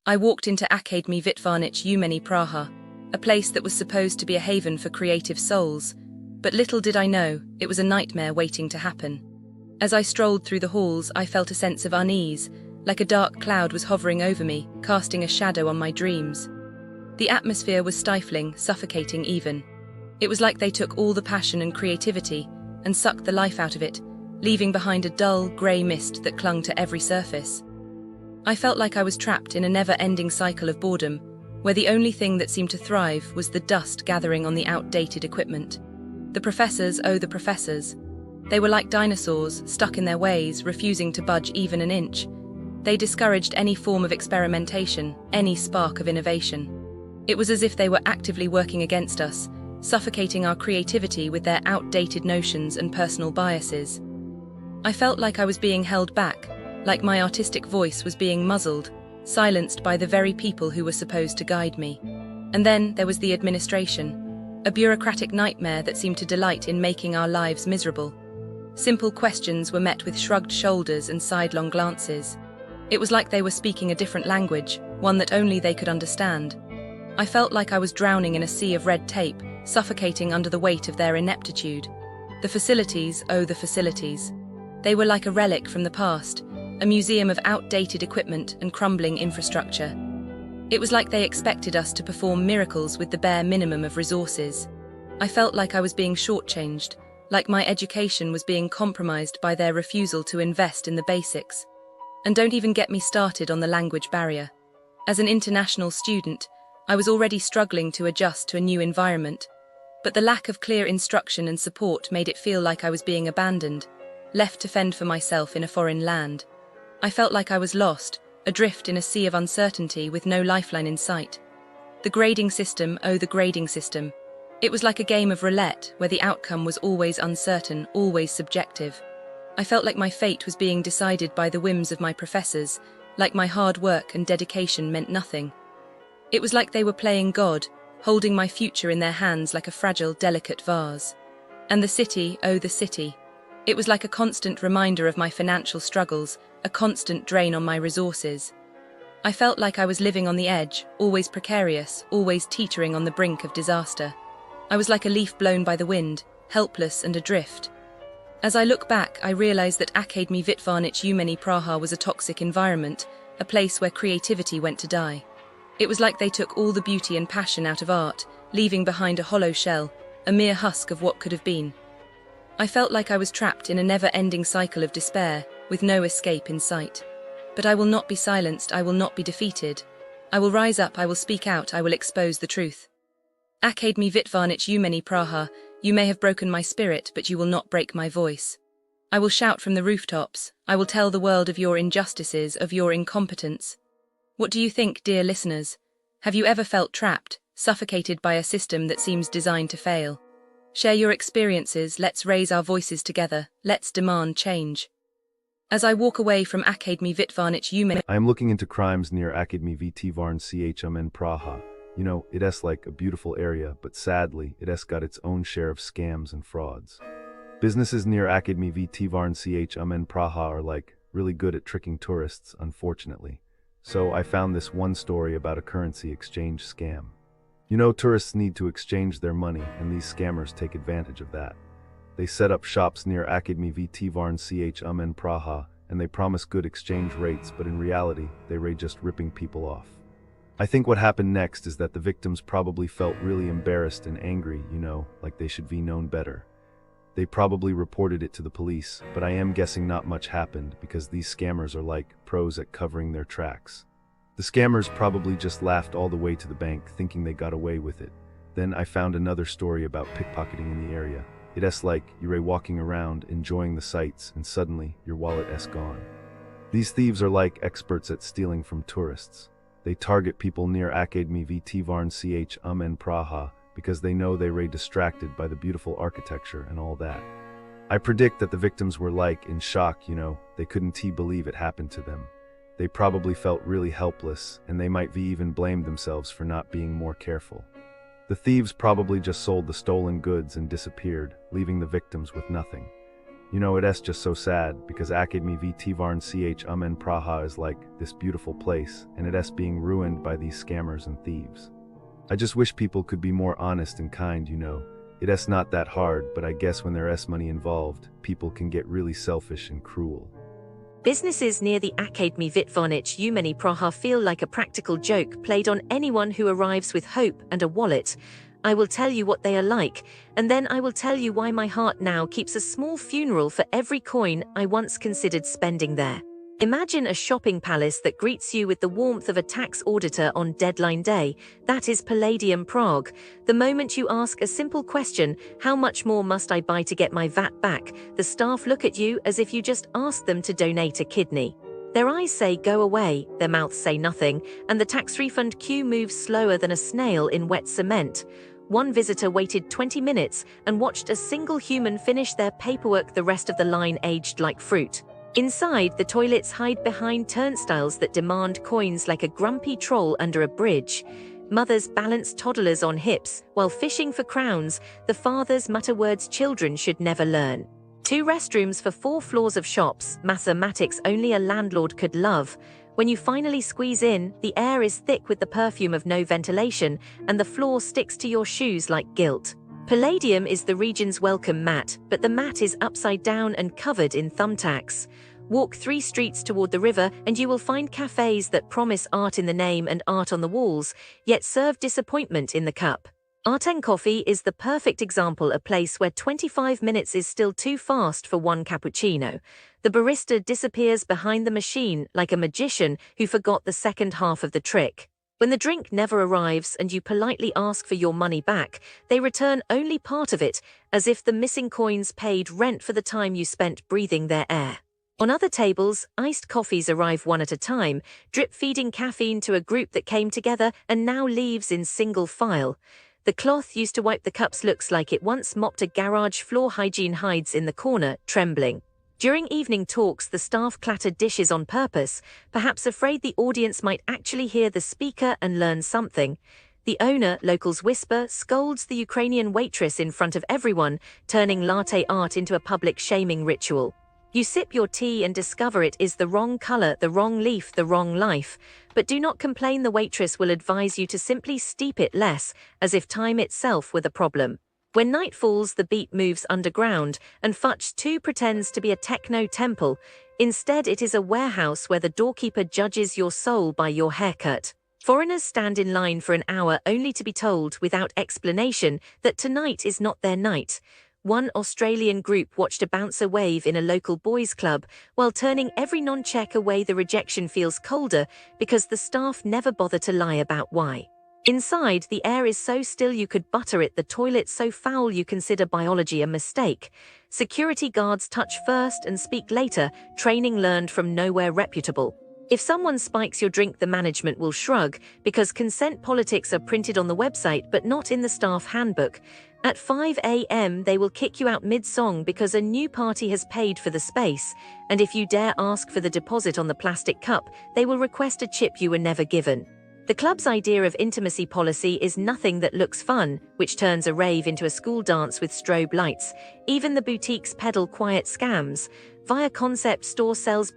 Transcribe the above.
I walked into Akademie výtvarných umění Praha, a place that was supposed to be a haven for creative souls, but little did I know, it was a nightmare waiting to happen. As I strolled through the halls, I felt a sense of unease, like a dark cloud was hovering over me, casting a shadow on my dreams. The atmosphere was stifling, suffocating even. It was like they took all the passion and creativity and sucked the life out of it, leaving behind a dull, grey mist that clung to every surface. I felt like I was trapped in a never-ending cycle of boredom, where the only thing that seemed to thrive was the dust gathering on the outdated equipment. The professors, oh the professors. They were like dinosaurs, stuck in their ways, refusing to budge even an inch. They discouraged any form of experimentation, any spark of innovation. It was as if they were actively working against us, suffocating our creativity with their outdated notions and personal biases. I felt like I was being held back, like my artistic voice was being muzzled, silenced by the very people who were supposed to guide me. And then there was the administration, a bureaucratic nightmare that seemed to delight in making our lives miserable. Simple questions were met with shrugged shoulders and sidelong glances. It was like they were speaking a different language, one that only they could understand. I felt like I was drowning in a sea of red tape, suffocating under the weight of their ineptitude. The facilities, oh the facilities. They were like a relic from the past, a museum of outdated equipment and crumbling infrastructure. It was like they expected us to perform miracles with the bare minimum of resources. I felt like I was being shortchanged, like my education was being compromised by their refusal to invest in the basics. And don't even get me started on the language barrier. As an international student, I was already struggling to adjust to a new environment, but the lack of clear instruction and support made it feel like I was being abandoned, left to fend for myself in a foreign land. I felt like I was lost, adrift in a sea of uncertainty with no lifeline in sight. The grading system, oh the grading system. It was like a game of roulette where the outcome was always uncertain, always subjective. I felt like my fate was being decided by the whims of my professors, like my hard work and dedication meant nothing. It was like they were playing God, holding my future in their hands like a fragile, delicate vase. And the city, oh the city. It was like a constant reminder of my financial struggles, a constant drain on my resources. I felt like I was living on the edge, always precarious, always teetering on the brink of disaster. I was like a leaf blown by the wind, helpless and adrift. As I look back, I realize that Akademie výtvarných umění Praha was a toxic environment, a place where creativity went to die. It was like they took all the beauty and passion out of art, leaving behind a hollow shell, a mere husk of what could have been. I felt like I was trapped in a never-ending cycle of despair, with no escape in sight. But I will not be silenced, I will not be defeated. I will rise up, I will speak out, I will expose the truth. Akademie výtvarných umění Praha, you may have broken my spirit, but you will not break my voice. I will shout from the rooftops, I will tell the world of your injustices, of your incompetence. What do you think, dear listeners? Have you ever felt trapped, suffocated by a system that seems designed to fail? Share your experiences, let's raise our voices together, let's demand change. As I walk away from Akademie výtvarných umění, I am looking into crimes near Akademie výtvarných umění Praha. You know, it's like a beautiful area, but sadly, it's got its own share of scams and frauds. Businesses near Akademie výtvarných umění Praha are like really good at tricking tourists, unfortunately. So I found this one story about a currency exchange scam. You know, tourists need to exchange their money, and these scammers take advantage of that. They set up shops near Akademie výtvarných umění Praha, and they promise good exchange rates, but in reality, they were just ripping people off. I think what happened next is that the victims probably felt really embarrassed and angry, you know, like they should be known better. They probably reported it to the police, but I am guessing not much happened because these scammers are like pros at covering their tracks. The scammers probably just laughed all the way to the bank thinking they got away with it. Then I found another story about pickpocketing in the area. It's like you're walking around, enjoying the sights, and suddenly your wallet is gone. These thieves are like experts at stealing from tourists. They target people near Akademie výtvarných umění Praha because they know they were distracted by the beautiful architecture and all that. I predict that the victims were like in shock, you know, they couldn't believe it happened to them. They probably felt really helpless, and they might even blamed themselves for not being more careful. The thieves probably just sold the stolen goods and disappeared, leaving the victims with nothing. You know, it's just so sad because Akademie výtvarných in Praha is like this beautiful place, and it's being ruined by these scammers and thieves. I just wish people could be more honest and kind, you know. It's not that hard, but I guess when there's money involved, people can get really selfish and cruel. Businesses near the Akademie výtvarných umění Praha feel like a practical joke played on anyone who arrives with hope and a wallet. I will tell you what they are like, and then I will tell you why my heart now keeps a small funeral for every coin I once considered spending there. Imagine a shopping palace that greets you with the warmth of a tax auditor on deadline day. That is Palladium Prague. The moment you ask a simple question, how much more must I buy to get my VAT back, the staff look at you as if you just asked them to donate a kidney. Their eyes say go away, their mouths say nothing, and the tax refund queue moves slower than a snail in wet cement. One visitor waited 20 minutes and watched a single human finish their paperwork. The rest of the line aged like fruit. Inside, the toilets hide behind turnstiles that demand coins like a grumpy troll under a bridge. Mothers balance toddlers on hips, while fishing for crowns, the fathers mutter words children should never learn. 2 restrooms for 4 floors of shops, mathematics only a landlord could love. When you finally squeeze in, the air is thick with the perfume of no ventilation, and the floor sticks to your shoes like guilt. Palladium is the region's welcome mat, but the mat is upside down and covered in thumbtacks. Walk 3 streets toward the river and you will find cafes that promise art in the name and art on the walls, yet serve disappointment in the cup. Art and Coffee is the perfect example, a place where 25 minutes is still too fast for one cappuccino. The barista disappears behind the machine like a magician who forgot the second half of the trick. When the drink never arrives and you politely ask for your money back, they return only part of it, as if the missing coins paid rent for the time you spent breathing their air. On other tables, iced coffees arrive one at a time, drip-feeding caffeine to a group that came together and now leaves in single file. The cloth used to wipe the cups looks like it once mopped a garage floor. Hygiene hides in the corner, trembling. During evening talks, the staff clatter dishes on purpose, perhaps afraid the audience might actually hear the speaker and learn something. The owner, locals whisper, scolds the Ukrainian waitress in front of everyone, turning latte art into a public shaming ritual. You sip your tea and discover it is the wrong color, the wrong leaf, the wrong life. But do not complain, the waitress will advise you to simply steep it less, as if time itself were the problem. When night falls, the beat moves underground, and Futch too pretends to be a techno temple. Instead, it is a warehouse where the doorkeeper judges your soul by your haircut. Foreigners stand in line for an hour only to be told, without explanation, that tonight is not their night. One Australian group watched a bouncer wave in a local boys' club, while turning every non-check away. The rejection feels colder because the staff never bother to lie about why. Inside, the air is so still you could butter it, the toilet so foul you consider biology a mistake. Security guards touch first and speak later, training learned from nowhere reputable. If someone spikes your drink, the management will shrug, because consent politics are printed on the website but not in the staff handbook. At 5 a.m. they will kick you out mid-song because a new party has paid for the space, and if you dare ask for the deposit on the plastic cup, they will request a chip you were never given. The club's idea of intimacy policy is nothing that looks fun, which turns a rave into a school dance with strobe lights. Even the boutiques peddle quiet scams. Via concept store sells